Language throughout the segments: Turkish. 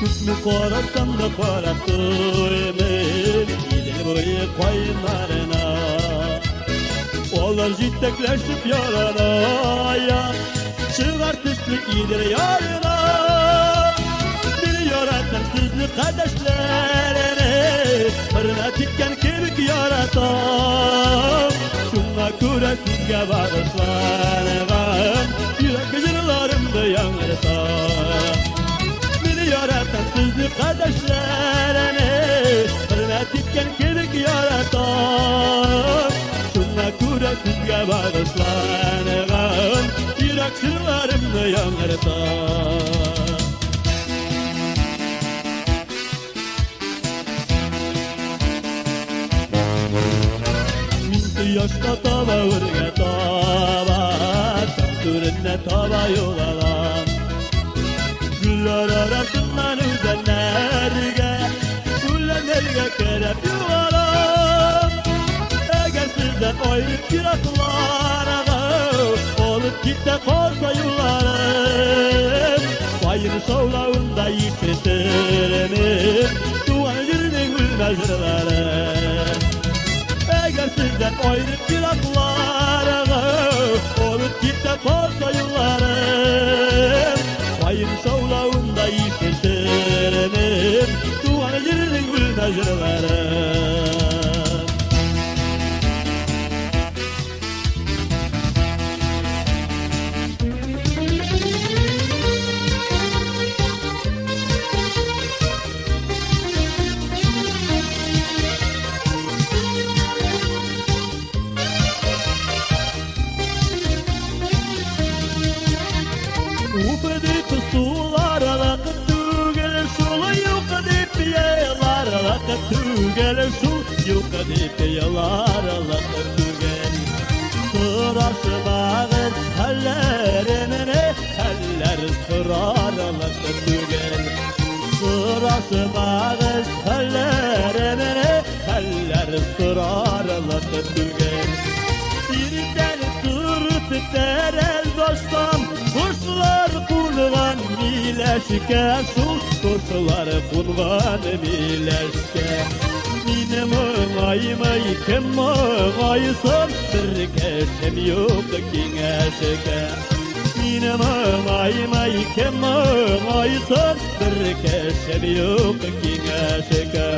Küsmü korasan da korattıyım Gidin boyu koyunlarına Onlar jittekleşip yarana ya Çıgar pislik iyidir yarına Biliyor atemsizlik kardeşlerini Fırına titken kemik yaratan Şuna göre sizge bağışlanırım Yürek jırlarımda yanırtan Biliyor atemsizlik kardeşlerini Fırına titken kemik yaratan Şuna göre sizge bağışlanırım Yürek jırlarımda yanırtan Yaşta tava vurga tava Türünne tava yoğalan Güller arasından üzenlerge Güllenlerge kerep yoğalan Eğer sizden ayrıp giraklara Olup gitte korsa yollarım Bayır şovlavında yitirtirim Duvan yürüne gülmezlerim Eğer sizden ayrıp giraklara Olup gitte korsa yollarım Bayır şovlavında yitirtirim Duvan yürüne gülmezlerim Upadık sular alakı tügel şul Yok edip yalar alakı tügel şul Yok edip yalar alakı tügel Sıraşı bağız hallerimine Haller sırar alakı tügel Sıraşı bağız hallerimine Haller sırar alakı tügel Birden sırıp terel dostum Kuşlar kulgan mileşke Şul kuşlar kulgan mileşke Mine mağayma ikem mağaysın Bir keşem yok kineşke Mine mağayma ikem mağaysın Bir keşem yok kineşke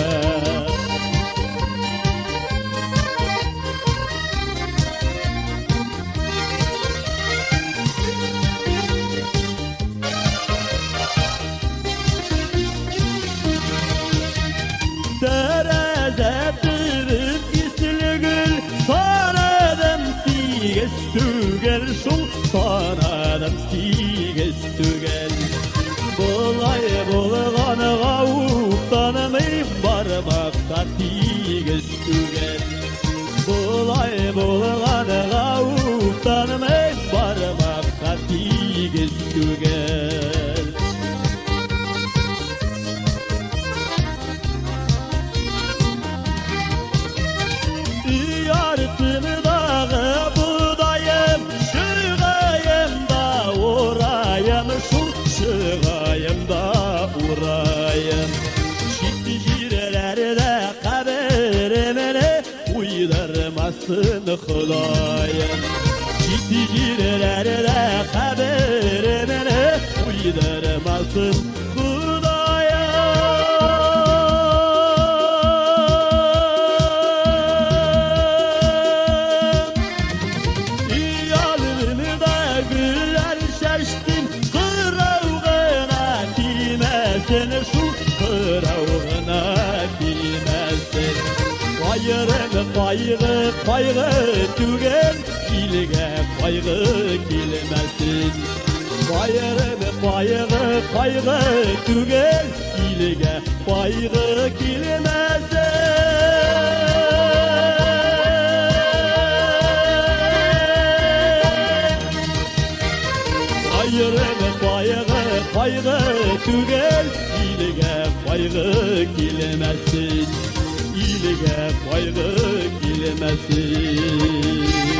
Terezettirip istilgül Sanadım siges tügel Şul sanadım siges tügel Bulay bulgan gavuktanmayıp Barmakta tiges tügel Bulay bulgan gavuktanmayıp Barmakta tiges tügel Yartını dağı budayım Şırgayım da uğrayım Şul şırgayım da uğrayım Şitti jirelerde kaberimini Uydurmasın Xudayım Şitti jirelerde kaberimini Uydurmasın Seni şu kıravına bilmezsin Bayırım kaygı tügel İlge kaygı kilmesin Bayırım kaygı tügel İlge kaygı kilmesin Bayırım kaygı tügel İlge kaygı kilmesin İlge kaygı kilmesin